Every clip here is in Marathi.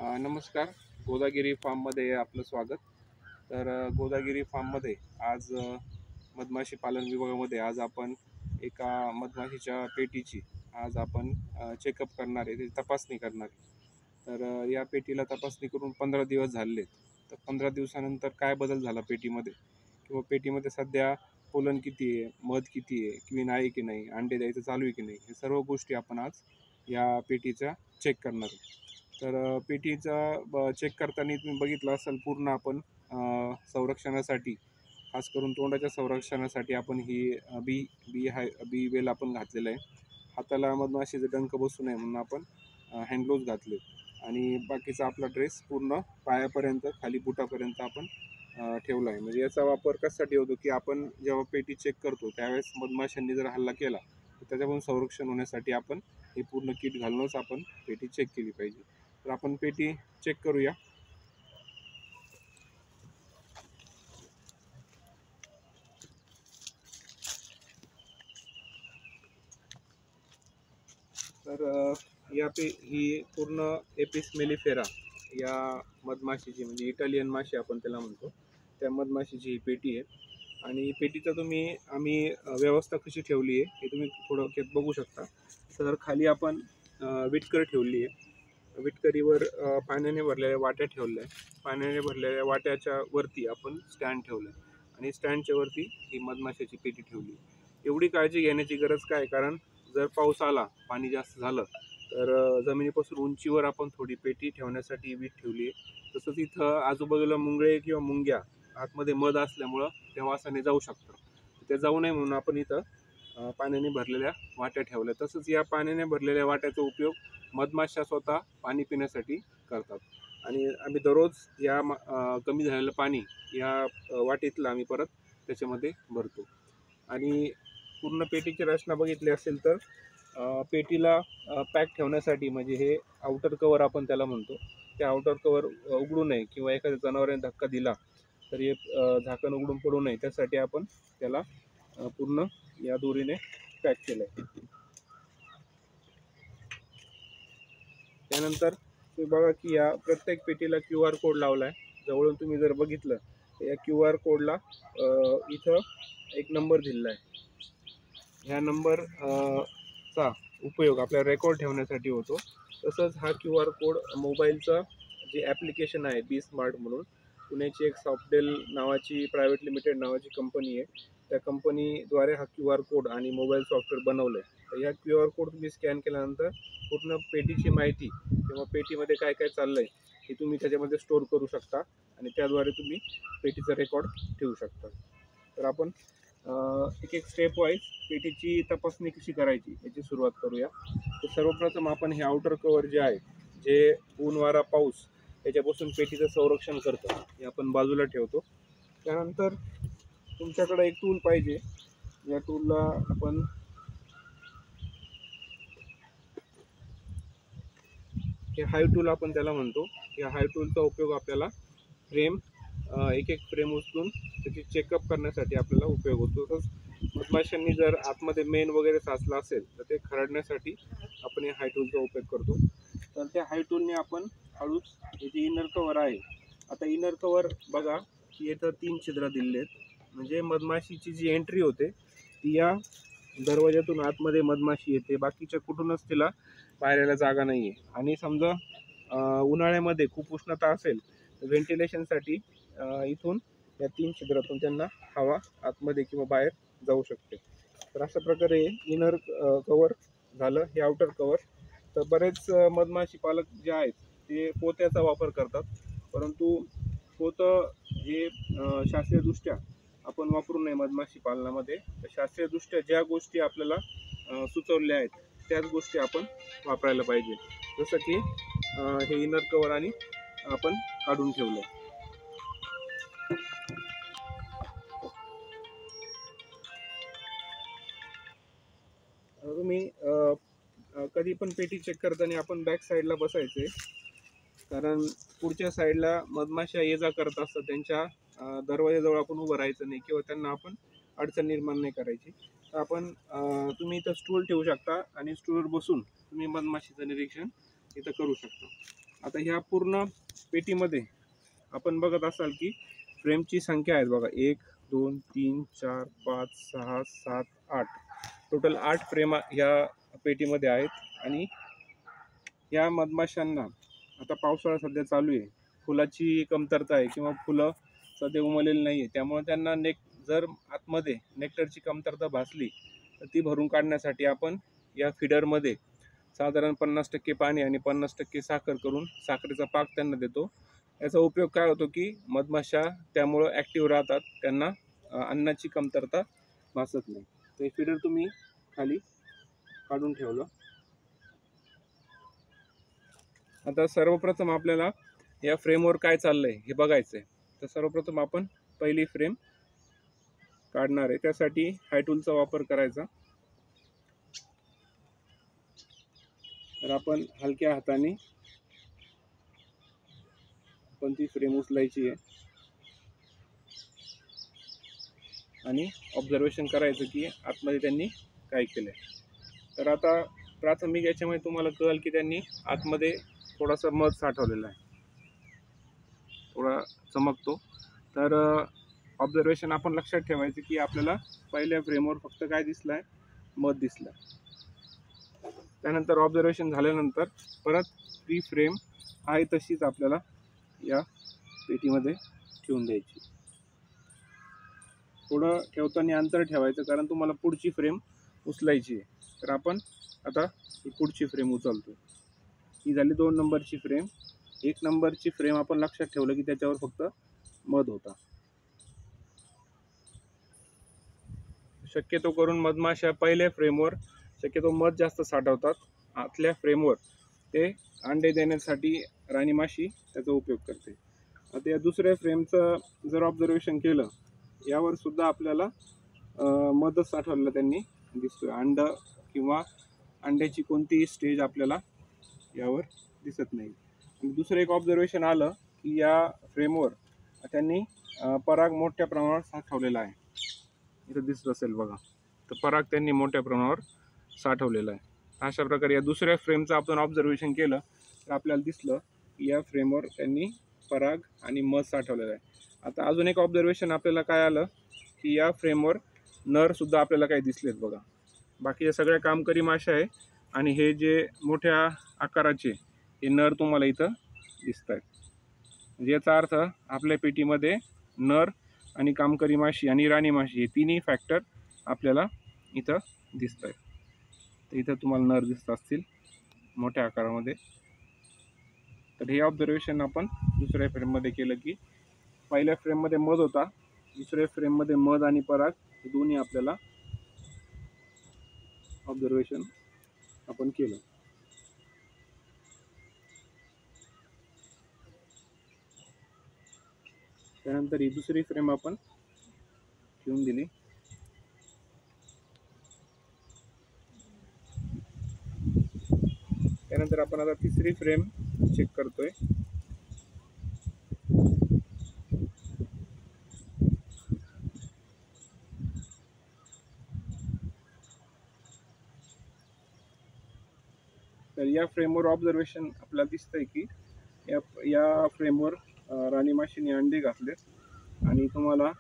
नमस्कार. गोदागिरी फार्ममध्ये आपलं स्वागत. तर गोदागिरी फार्ममध्ये आज मधमाशी पालन विभागामध्ये आज आपण एका मधमाशीच्या पेटीची आज आपण चेकअप करणार आहे, त्याची तपासणी करणार आहे. तर या पेटीला तपासणी करून 15 दिवस झाले. तर 15 दिवसानंतर काय बदल झाला पेटीमध्ये, किंवा पेटीमध्ये सध्या पोलन किती आहे, मध किती आहे, क्वीन आहे की नाही, अंडे द्यायचं चालू आहे की नाही, हे सर्व गोष्टी आपण आज या पेटीचा चेक करणार आहे. तर पेटीचा चेक करताना तुम्ही बघितलं असेल, पूर्ण आपण संरक्षणासाठी, खास करून तोंडाच्या संरक्षणासाठी आपण ही बी बी हाय बी वेल आपण घातलेलं आहे. हाताला मधमाशीचं डंख बसू नये म्हणून आपण हँडग्लोव्ज घातले, आणि बाकीचा आपला ड्रेस पूर्ण पायापर्यंत खाली बुटापर्यंत आपण ठेवला आहे. म्हणजे याचा वापर कशासाठी होतो की आपण जेव्हा पेटी चेक करतो त्यावेळेस मधमाशांनी जर हल्ला केला तर त्याच्यापासून संरक्षण होण्यासाठी आपण हे पूर्ण किट घालूनच आपण पेटी चेक केली पाहिजे. तर आपण पेटी चेक करूया. तर ही पूर्ण एपिस मेलिफेरा या मधमाशीची, म्हणजे इटालियन माशी आपण त्याला म्हणतो, त्या मधमाशीची ही पेटी आहे. आणि पेटीचा आम्ही व्यवस्था कशी ठेवली आहे हे तुम्ही थोडक्यात बघू शकता. तर खाली आपण विटकर ठेवली आहे. विटकरीवर पाण्याने भरलेल्या वाट्या ठेवल्या आहे. पाण्याने भरलेल्या वाट्याच्या वरती आपण स्टँड ठेवलं आहे, आणि स्टँडच्या वरती ही मधमाशाची पेटी ठेवली. एवढी काळजी घेण्याची गरज काय, कारण जर पाऊस आला, पाणी जास्त झालं, तर जमिनीपासून उंचीवर आपण थोडी पेटी ठेवण्यासाठी वीट ठेवली आहे. तसंच इथं आजूबाजूला मुंगळे किंवा मुंग्या आतमध्ये मध असल्यामुळं त्या वासाने जाऊ शकतं, ते जाऊ नये म्हणून आपण इथं पाण्याने भरलेल्या वाट्या ठेवल्या. तसंच या पाण्याने भरलेल्या वाट्याचा उपयोग मधमाशा स्वतः पाणी पिण्यासाठी करतात, आणि आम्ही दररोज या कमी झालेलं पाणी या वाटेतलं आम्ही परत त्याच्यामध्ये भरतो. आणि पूर्ण पेटीची रचना बघितली असेल तर पेटीला पॅक ठेवण्यासाठी, म्हणजे हे आउटर कवर आपण त्याला म्हणतो, ते आउटर कवर उघडू नये किंवा एखाद्या जनावराने धक्का दिला तर हे झाकण उघडून पडू नये, त्यासाठी आपण त्याला पूर्ण या दोरीने पॅक केलं आहे. त्यानंतर तुम्ही बघा की या प्रत्येक पेटीला QR कोड लावला आहे. जवळून तुम्ही जर बघितलं तर या QR कोडला इथं एक नंबर दिलेला आहे. ह्या नंबर चा उपयोग आपल्या रेकॉर्ड ठेवण्यासाठी होतो. तसंच हा QR कोड मोबाईलचं जे ॲप्लिकेशन आहे बी स्मार्ट म्हणून, पुण्याची एक सॉफ्टडेल नावाची प्रायव्हेट लिमिटेड नावाची कंपनी आहे, त्या कंपनीद्वारे हा QR कोड आणि मोबाईल सॉफ्टवेअर बनवलं आहे. तर ह्या QR कोड तुम्ही स्कॅन केल्यानंतर पूर्ण पेटीची माहिती किंवा पेटीमध्ये काय काय चाललं आहे हे तुम्ही त्याच्यामध्ये स्टोअर करू शकता, आणि त्याद्वारे तुम्ही पेटीचा रेकॉर्ड ठेवू शकता. तर आपण एक एक स्टेप वाईज पेटीची तपासणी कशी करायची याची सुरुवात करूया. तर सर्वप्रथम आपण हे आउटर कवर जे आहे, जे ऊन वारा पाऊस याच्यापासून पेटीचं संरक्षण करतं, हे आपण बाजूला ठेवतो. त्यानंतर तुमच्याकडे एक टूल पाहिजे. या टूलला आपण हे हाय टूल आपण त्याला म्हणतो. या हाय टूलचा उपयोग आपल्याला फ्रेम एक एक फ्रेम उचलून त्याची चेकअप करण्यासाठी आपल्याला उपयोग होतो. तसंच मधमाशांनी जर आतमध्ये मेण वगैरे साचला असेल तर ते खरडण्यासाठी आपण या हाय टूलचा उपयोग करतो. तर त्या हाय टूलने आपण हळूच हे जे इनर कवर आहे, आता इनर कवर बघा की इथं 3 छिद्र दिलेले आहेत, म्हणजे मधमाशीची जी एंट्री होते ती या दरवाज्यातून आतमध्ये मधमाशी येते, बाकीच्या कुठूनच तिला बाहेर जागा नाही आहे. आणि समजा उन्हाळ्यामध्ये खूप उष्णता असेल तर व्हेंटिलेशनसाठी इथून या 3 छिद्रातून त्यांना हवा आतमध्ये किंवा बाहेर जाऊ शकते. तर अशा प्रकारे इनर कवर झालं, हे आउटर कवर. तर बरेच मधमाशी पालक जे आहेत ते पोत्याचा वापर करतात, परंतु पोतं हे शास्त्रीयदृष्ट्या आपण वापरू नये मधमाशी पालनामध्ये. शास्त्रीयदृष्ट्या ज्या गोष्टी आपल्याला सुचवल्या आहेत त्याच गोष्टी आपण वापरायला पाहिजे. जसं की हे इनर कवर आणि आपण काढून ठेवलं. तुम्ही कधी पण पेटी चेक करताना आपण बॅक साईडला बसायचे, कारण पुढच्या साईडला मधमाशा ये जा करत असतात, त्यांच्या दरवाजाजवळ आपण उभं राहायचं नाही किंवा त्यांना आपण अडचण निर्माण नाही करायची. तर आपण तुम्ही इथं स्टूल ठेवू शकता, आणि स्टूलवर बसून तुम्ही मधमाशीचं निरीक्षण इथं करू शकता. आता ह्या पूर्ण पेटीमध्ये आपण बघत असाल की फ्रेमची संख्या आहे बघा, 1 2 3 4 5 6 7 8, टोटल 8 फ्रेम ह्या पेटीमध्ये आहेत. आणि या मधमाशांना आता पावसाळा सध्या चालू आहे, फुलाची कमतरता आहे किंवा फुलं सध्या उमललेली नाही आहे, त्यामुळे त्यांना जर आतमध्ये नेक्टरची कमतरता भासली तर ती भरून काढण्यासाठी आपण या फीडरमध्ये साधारण 50% पाणी आणि 50% साखर करून साखरेचा पाक त्यांना देतो. याचा उपयोग काय होतो की मधमाशा त्यामुळं ॲक्टिव्ह राहतात, त्यांना अन्नाची कमतरता भासत नाही. तर हे फीडर तुम्ही खाली काढून ठेवलं. आता सर्वप्रथम आपल्याला या फ्रेमवर काय चाललंय हे बघायचं आहे. तर सर्वप्रथम आपण पहिली फ्रेम काढणार आहे, त्यासाठी हाय टूलचा वापर करायचा. तर आपण हलक्या हाताने आपण ती फ्रेम उचलायची आहे आणि ऑब्झर्वेशन करायचं की आतमध्ये त्यांनी काय केलंय. तर आता प्राथमिक याच्यामध्ये तुम्हाला कळेल की त्यांनी आतमध्ये थोडासा मध साठवलेला आहे, थोडा चमकतो. तर ऑब्झर्वेशन आपण लक्षात ठेवायचं की आपल्याला पहिल्या फ्रेमवर फक्त काय दिसलंय, मध दिसलं. त्यानंतर ऑब्झर्वेशन झाल्यानंतर परत ती फ्रेम आहे तशीच आपल्याला या पेटीमध्ये ठेवून द्यायची. थोडं ठेवताना अंतर ठेवायचं, कारण तुम्हाला पुढची फ्रेम उचलायची आहे. तर आपण आता ही पुढची फ्रेम उचलतो. ही झाली 2 नंबरची फ्रेम. 1 नंबरची फ्रेम आपण लक्षात ठेवलं की त्याच्यावर फक्त मध होता. शक्यतो करून मधमाशा पहिल्या फ्रेमवर शक्यतो मध जास्त साठवतात. आतल्या फ्रेमवर ते अंडे देण्यासाठी राणी माशी त्याचा उपयोग करते. आता या दुसऱ्या फ्रेमचं जर ऑब्झर्वेशन केलं, यावर सुद्धा आपल्याला मधच साठवलेलं त्यांनी दिसतोय. अंड किंवा अंड्याची कोणतीही स्टेज आपल्याला यावर दिसत नाही. आणि दुसरं एक ऑब्झर्वेशन आलं की या फ्रेमवर त्यांनी पराग मोठ्या प्रमाणावर साठवलेला आहे. इथं दिसत असेल बघा, तर पराग त्यांनी मोठ्या प्रमाणावर साठवलेला आहे. अशा प्रकारे या दुसऱ्या फ्रेमचं आपण ऑब्झर्वेशन केलं तर आपल्याला दिसलं की या फ्रेमवर त्यांनी पराग आणि मध साठवलेला आहे. आता अजून एक ऑब्झर्वेशन आपल्याला काय आलं की या फ्रेमवर नर सुद्धा आपल्याला काही दिसलेत बघा. बाकीच्या सगळ्या कामकरी माशा आहे आणि हे जे मोठ्या आकाराचे हे नर तुम्हाला इथं दिसत आहेत. म्हणजे याचा अर्थ आपल्या पेटीमध्ये नर आणि कामकरी माशी आणि राणी माशी हे तिन्ही फॅक्टर आपल्याला इथं दिसत आहेत. तर इथं तुम्हाला नर दिसत असतील मोठ्या आकारामध्ये. तर हे ऑब्झर्वेशन आपण दुसऱ्या फ्रेममध्ये केलं की पहिल्या फ्रेममध्ये मध होता, दुसऱ्या फ्रेममध्ये मध आणि पराग हे दोन्ही आपल्याला ऑब्झर्वेशन आपण केलं. त्यानंतर ही दुसरी फ्रेम आपण ठेवून दिली. त्यानंतर आपण आता तिसरी फ्रेम चेक करतोय. तर या फ्रेमवर ऑब्झर्वेशन आपल्याला दिसतंय की या फ्रेमवर राणी माशीने अंडे घातलेत आणि तुम्हाला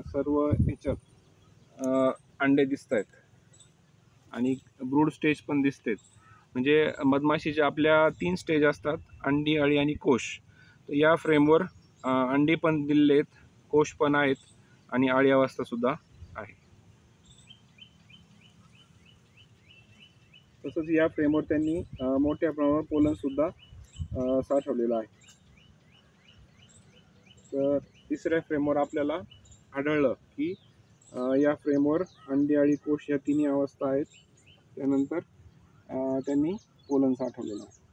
सर्व ह्याच्यात अंडे दिसत आहेत आणि ब्रूड स्टेज पण दिसतेत. म्हणजे मधमाशीच्या आपल्या 3 स्टेज असतात, अंडी, अळी आणि कोश. तर या फ्रेमवर अंडी पण दिलेत, कोश पण आहेत आणि अळी अवस्था सुद्धा आहे. तसंच या फ्रेमवर त्यांनी मोठ्या प्रमाणावर पोलन सुद्धा साठवलेलं आहे. तर तिसऱ्या फ्रेमवर आपल्याला आढळलं की या फ्रेमवर अंडी, अळी, कोश या तिन्ही अवस्था आहेत. त्यानंतर त्यांनी पोलन साठवलेलं आहे.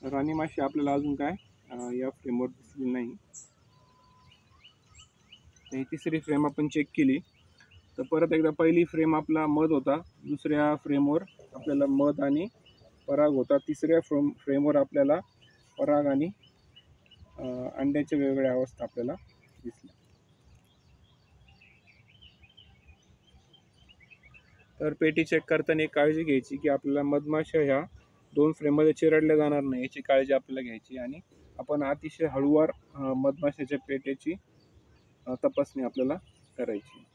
राणी माशी आपल्याला अजून काय या फ्रेमवर दिसली नाही. ही तिसरी फ्रेम आपण चेक केली तर परत एकदा पहिली फ्रेम आपला मध होता, दुसऱ्या फ्रेमवर आपल्याला मध आणि पराग होता, तिसऱ्या फ्रेमवर आपल्याला पराग आणि अंड्याच्या वेगवेगळ्या अवस्था आपल्याला दिसल्या. तर पेटी चेक करताना एक काळजी घ्यायची की आपल्याला मधमाशा ह्या 2 फ्रेममध्ये चिरडल्या जाणार नाही याची काळजी आपल्याला घ्यायची आणि आपण अतिशय हळूवार मधमाशाच्या पेटीची तपासणी आपल्याला करायची.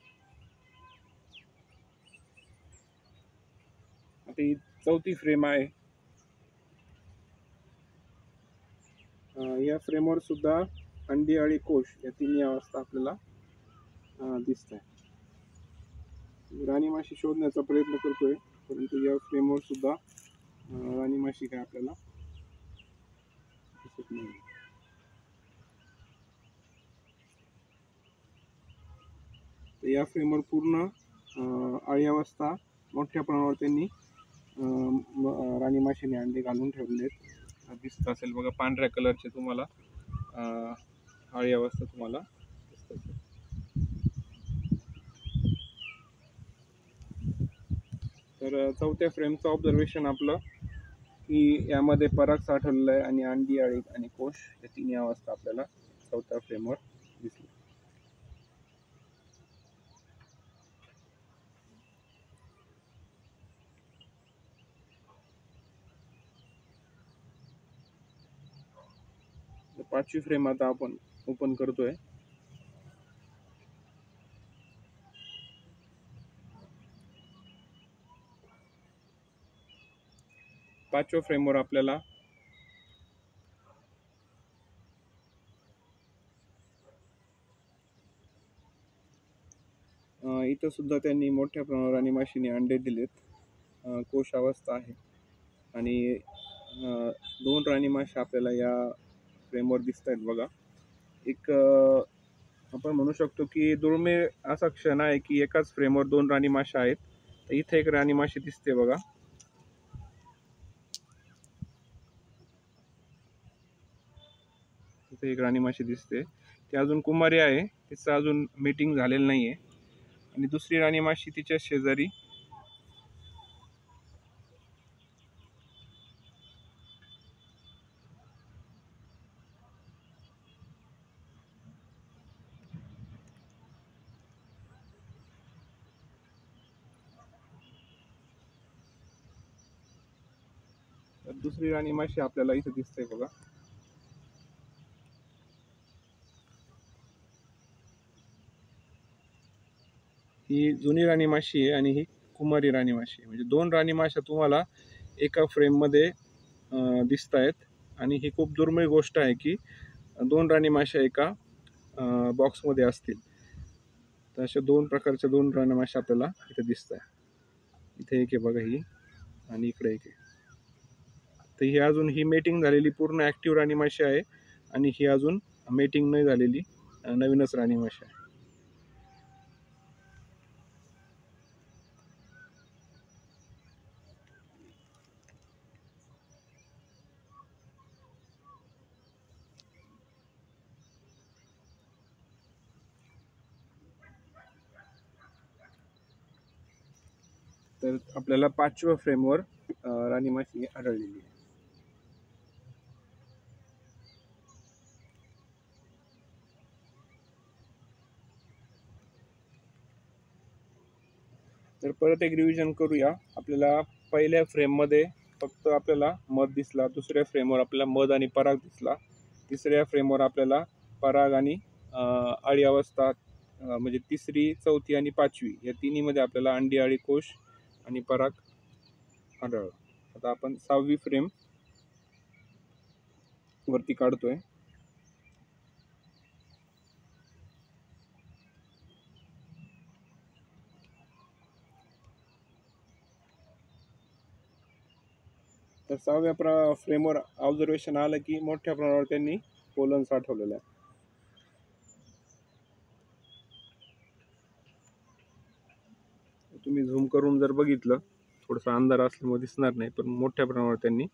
आता ही 4थी फ्रेम आहे. या फ्रेमवर सुद्धा अंडी आणि कोश या तिन्ही अवस्था आपल्याला दिसत आहे. राणी माशी शोधण्याचा प्रयत्न करतोय, परंतु या फ्रेमवर सुद्धा राणी माशी काय आपल्याला दिसत नाही. तर या फ्रेमवर पूर्ण अळी अवस्था मोठ्या प्रमाणावर त्यांनी राणी माशीने अंडे घालून ठेवलेले आहेत. दिसत असेल बघा, पांढऱ्या कलरचे तुम्हाला अळी अवस्था तुम्हाला दिसत असेल. तर 4थ्या फ्रेमचं ऑब्झर्वेशन आपलं की यामध्ये पराग साठवलेला आहे आणि अंडी, अळी आणि कोश या तिन्ही अवस्था आपल्याला 4थ्या फ्रेमवर दिसली. पाचवी फ्रेम आता आपण ओपन करतोय. पाचव्या फ्रेमवर आपल्याला इथं सुद्धा त्यांनी मोठ्या प्रमाणावर राणी माशीने अंडे दिलेत. कोश अवस्था आहे आणि 2 राणी माशी आपल्याला या फ्रेमवर दिसत आहेत बघा. एक आपण म्हणू शकतो की दुर्मिळ असा क्षण आहे की एकाच फ्रेमवर 2 राणी माशी आहेत. तर इथे एक राणी माशी दिसते बघा. इथे एक राणी माशी दिसते. ती अजून कुमारी आहे, तिचं अजून मीटिंग झालेलं नाहीये. आणि दुसरी राणी माशी तिच्या शेजारी दुसरी राणी माशी आपल्याला इथे दिसते बघा. ही जुनी राणी माशी आहे आणि ही कुमारी राणी माशी आहे. म्हणजे 2 राणी माशा तुम्हाला एका फ्रेम मध्ये दिसत आहेत आणि ही खूप दुर्मिळ गोष्ट आहे की 2 राणी माशा एका बॉक्समध्ये असतील. तर अशा 2 प्रकारच्या 2 राणी माशा आपल्याला इथे दिसत आहे. इथे एक आहे बघा ही आणि इकडे एक आहे. तर ही अजून ही मेटिंग झालेली पूर्ण ॲक्टिव्ह राणी माशी आहे आणि ही अजून मेटिंग नाही झालेली नवीनच राणी माशी आहे. तर आपल्याला 5व्या फ्रेमवर राणी माशी आढळलेली आहे. तर परत एक रिव्हिजन करूया. आपल्याला पहिल्या फ्रेममध्ये फक्त आपल्याला मध दिसला, दुसऱ्या फ्रेमवर आपल्याला मध आणि पराग दिसला, तिसऱ्या फ्रेमवर आपल्याला पराग आणि अळी अवस्था म्हणजे 3री, 4थी आणि 5वी या तिन्हीमध्ये आपल्याला अंडी, अळी, कोश आणि पराग आढळला. आता आपण 6वी फ्रेम वरती काढतोय. तर 6व्या फ्रेमवर ऑब्झर्वेशन आलं की मोठ्या प्रमाणावर त्यांनी पोलन साठवलेलं आहे. तुम्ही झूम करून जर बघितलं, थोडंसं अंधार असल्यामुळे दिसणार नाही, पण मोठ्या प्रमाणावर त्यांनी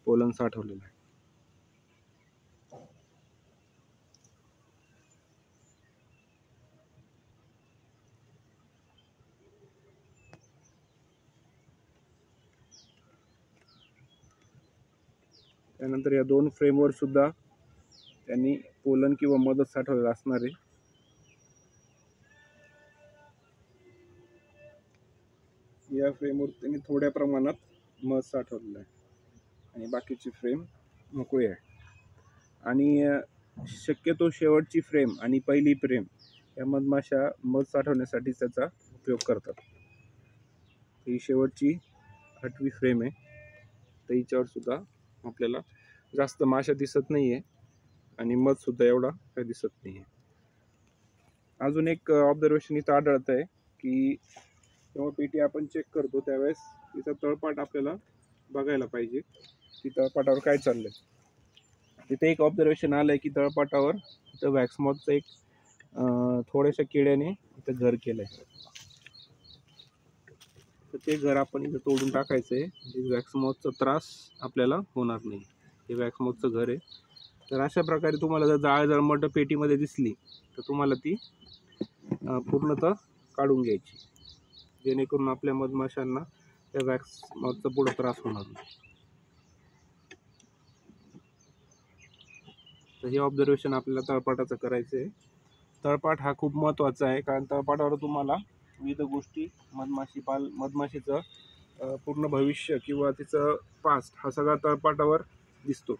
पोलन साठवलेलं आहे. त्यानंतर या 2 फ्रेमवर सुद्धा त्यांनी पोलन किंवा मधच साठवलेलं असणार आहे. या फ्रेमवर त्यांनी थोड्या प्रमाणात मध साठवलेलं आहे आणि बाकीची फ्रेम मोकळी आहे. आणि शक्यतो शेवटची फ्रेम आणि पहिली फ्रेम या मधमाशा मध साठवण्यासाठी त्याचा उपयोग करतात. ही शेवटची 8वी फ्रेम आहे, तर हिच्यावर सुद्धा आपल्याला जास्त माशा दिसत नाही आहे आणि मध सुद्धा एवढा काही दिसत नाही आहे. अजून एक ऑब्झर्वेशन इथं आढळत आहे की जेव्हा पेटी आपण चेक करतो त्यावेळेस तिचा तळपाट आपल्याला बघायला पाहिजे की तळपाटावर काय चाललंय. तिथे एक ऑब्झर्वेशन आलं आहे की तळपाटावर इथं वॅक्समॉथचं एक थोड्याशा किड्याने इथं घर केलं आहे, तर ते घर आपण इथं तोडून टाकायचं आहे, म्हणजे वॅक्समॉथचा त्रास आपल्याला होणार नाही. हे वॅक्समॉथचं घर आहे. तर अशा प्रकारे तुम्हाला जर जाळ जळमट पेटीमध्ये दिसली तर तुम्हाला ती पूर्णतः काढून घ्यायची, जेणेकरून आपल्या मधमाशांना त्या वॅक्समॉथचा पुढे त्रास होणार नाही. तर हे ऑब्झर्वेशन आपल्याला तळपाटाचं करायचं आहे. तळपाट हा खूप महत्त्वाचा आहे, कारण तळपाटावर तुम्हाला विविध गोष्टी मधमाशीचं पूर्ण भविष्य किंवा तिचं पास्ट हा सगळा तळपाटावर दिसतो.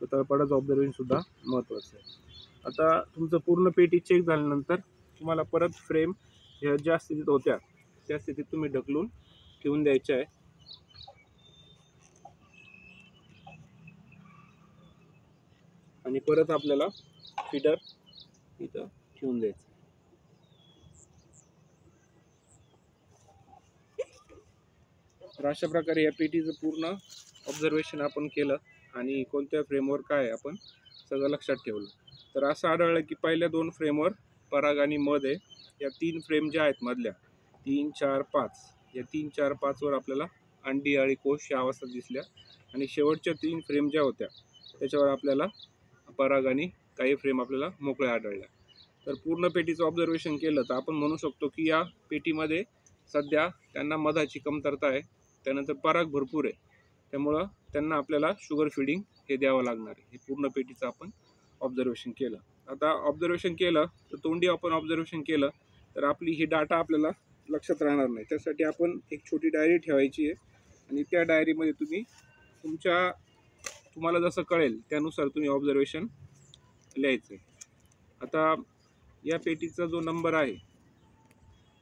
तर तळपाटाचं ऑब्झर्वेशन सुद्धा महत्त्वाचं आहे. आता तुमचं पूर्ण पेटी चेक झाल्यानंतर तुम्हाला परत फ्रेम ह्या ज्या स्थितीत होत्या त्या स्थितीत तुम्ही ढकलून ठेवून द्यायच्या आहे. आणि परत आपल्याला फीडर इथं ठेवून द्यायचं. तर अशा प्रकारे या पेटीचं पूर्ण ऑब्झर्वेशन आपण केलं आणि कोणत्या फ्रेमवर काय आपण सगळं लक्षात ठेवलं. तर असं आढळलं की पहिल्या 2 फ्रेमवर पराग आणि मध आहे. या 3 फ्रेम ज्या आहेत मधल्या 3, 4, 5 या 3, 4, 5 वर आपल्याला अंडी अळी कोश या अवस्था दिसल्या आणि शेवटच्या 3 फ्रेम ज्या होत्या त्याच्यावर आपल्याला पराग आणि काही फ्रेम आपल्याला मोकळ्या आढळल्या. तर पूर्ण पेटीचं ऑब्झर्वेशन केलं तर आपण म्हणू शकतो की या पेटीमध्ये सध्या त्यांना मधाची कमतरता आहे, त्यानंतर पराग भरपूर आहे, त्यामुळं त्यांना आपल्याला शुगर फिडिंग हे द्यावं लागणार आहे. हे पूर्ण पेटीचं आपण ऑब्झर्वेशन केलं. आता ऑब्झर्वेशन केलं तर तोंडी आपण ऑब्झर्वेशन केलं तर आपली ही डाटा आपल्याला लक्षात राहणार नाही. त्यासाठी आपण एक छोटी डायरी ठेवायची आहे आणि त्या डायरीमध्ये तुम्हाला जसं कळेल त्यानुसार तुम्ही ऑब्झर्वेशन लिहायचं आहे. आता या पेटीचा जो नंबर आहे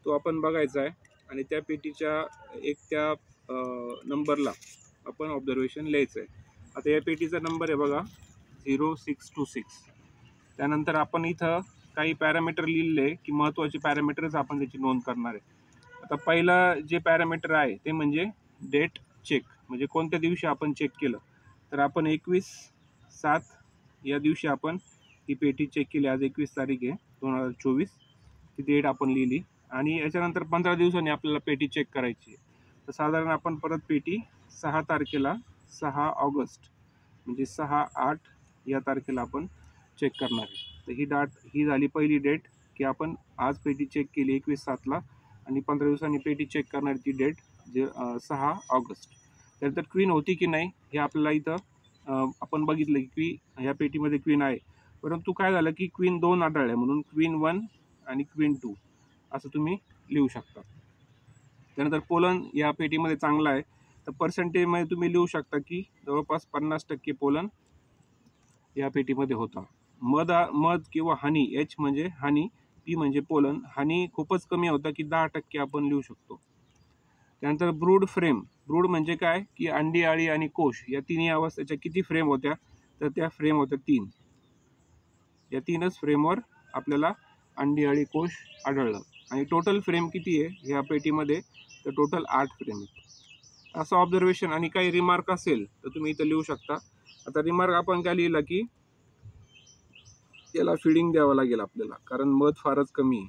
तो आपण बघायचा आहे आणि त्या पेटीच्या त्या नंबरला आपण ऑब्झर्वेशन लिहायचं आहे. आता या पेटीचा नंबर आहे बघा 0626. त्यानंतर आपण इथं काही पॅरामीटर लिहिलेले की महत्त्वाचे पॅरामीटरच आपण त्याची नोंद करणार आहे. आता पहिला जे पॅरामीटर आहे ते म्हणजे डेट चेक, म्हणजे कोणत्या दिवशी आपण चेक केलं. तर आपण 21/7 या दिवशी आपण ही पेटी चेक केली. आज 21 तारीख आहे 2024. ती डेट आपण लिहिली आणि याच्यानंतर 15 दिवसांनी आपल्याला पेटी चेक करायची आहे. तर साधारण आपण परत पेटी 6 तारखेला 6 ऑगस्ट म्हणजे 6/8 या तारखेला आपण चेक करणार आहे. तर ही झाली पहिली डेट की आपण आज पेटी चेक केली 21/7ला आणि 15 दिवसांनी पेटी चेक करणारी ती डेट 6 ऑगस्ट. त्यानंतर क्वीन होती की नाही हे आपल्याला इथं आपण बघितलं की ह्या पेटीमध्ये क्वीन आहे, परंतु काय झालं की क्वीन 2 आढळल्या, म्हणून क्वीन 1 आणि क्वीन 2 असं तुम्ही लिहू शकता. त्यानंतर पोलन या पेटीमध्ये चांगला आहे, तर पर्सेंटेजमध्ये तुम्ही लिहू शकता की जवळपास 50% पोलन या पेटीमध्ये होता. मध किंवा हनी, H म्हणजे हनी, P म्हणजे पोलन, हनी खूपच कमी होता की 10% आपण लिहू शकतो. त्यानंतर ब्रूड फ्रेम, ब्रूड म्हणजे काय की अंडी अळी आणि कोश या तिन्ही अवस्थेच्या किती फ्रेम होत्या, तर त्या फ्रेम होत्या 3. या 3च फ्रेमवर आपल्याला अंडी अळी कोश आढळलं आणि टोटल फ्रेम किती आहे ह्या पेटीमध्ये, तर टोटल 8 फ्रेम आहेत. असं ऑब्झर्वेशन आणि काही रिमार्क असेल तर तुम्ही इथं लिहू शकता. आता रिमार्क आपण काय लिहिलं की याला फिडिंग द्यावं लागेल आपल्याला, कारण मध फारच कमी आहे.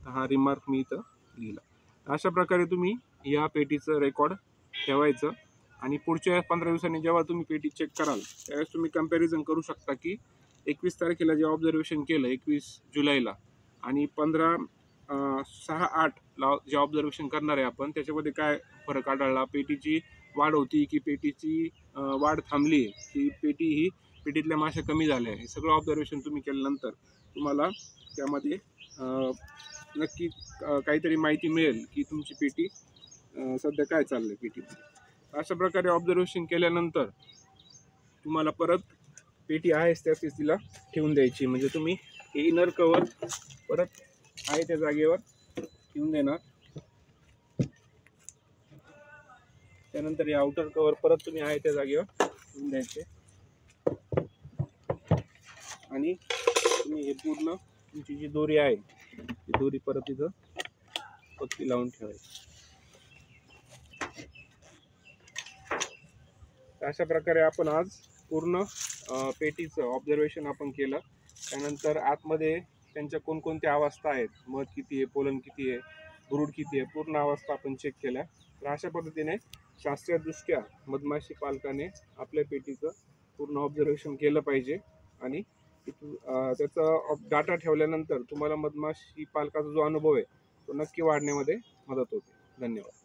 तर हा रिमार्क मी इथं लिहिला. अशा प्रकारे तुम्ही या पेटीचं रेकॉर्ड ठेवायचं आणि पुढच्या 15 दिवसांनी जेव्हा तुम्ही पेटी चेक कराल त्यावेळेस तुम्ही कम्पॅरिझन करू शकता की 21 तारखेला जे ऑब्झर्वेशन केलं 21 जुलैला आणि 6/8ला जे ऑब्झर्वेशन करणार आहे आपण त्याच्यामध्ये काय फरक आढळला, पेटीची वाढ होती की पेटीची वाढ थांबली, की पेटीतल्या माशा कमी झाल्या, हे सगळं ऑब्झर्वेशन तुम्ही केल्यानंतर तुम्हाला त्यामध्ये नक्की काहीतरी माहिती मिळेल की तुमची पेटी सध्या काय चाललंय पेटीमध्ये. अशा प्रकारे ऑब्झर्वेशन केल्यानंतर तुम्हाला परत पेटी आहेच त्या स्थितीला ठेवून द्यायची. म्हणजे तुम्ही हे इनर कवर परत आहे त्या जागेवर ठेवून देणार. त्यानंतर हे आउटर कवर परत तुम्ही आहे त्या जागेवर ठेवून द्यायचे आणि तुम्ही हे पूर्ण तुमची जी दोरी आहे ती दोरी परत इथं पट्टी लावून ठेवायची. अशा प्रकारे आपण आज पूर्ण पेटीचं ऑब्झर्वेशन आपण केलं. त्यानंतर आतमध्ये त्यांच्या कोणकोणत्या अवस्था आहेत, मध किती आहे, पोलन किती आहे, ब्रूड किती आहे, पूर्ण अवस्था आपण चेक केल्या. तर अशा पद्धतीने शास्त्रीयदृष्ट्या मधमाशी पालकाने आपल्या पेटीचं पूर्ण ऑब्झर्वेशन केलं पाहिजे आणि त्याचा डाटा ठेवल्यानंतर तुम्हाला मधमाशी पालकाचा जो अनुभव आहे तो नक्की वाढण्यामध्ये मदत होते. धन्यवाद.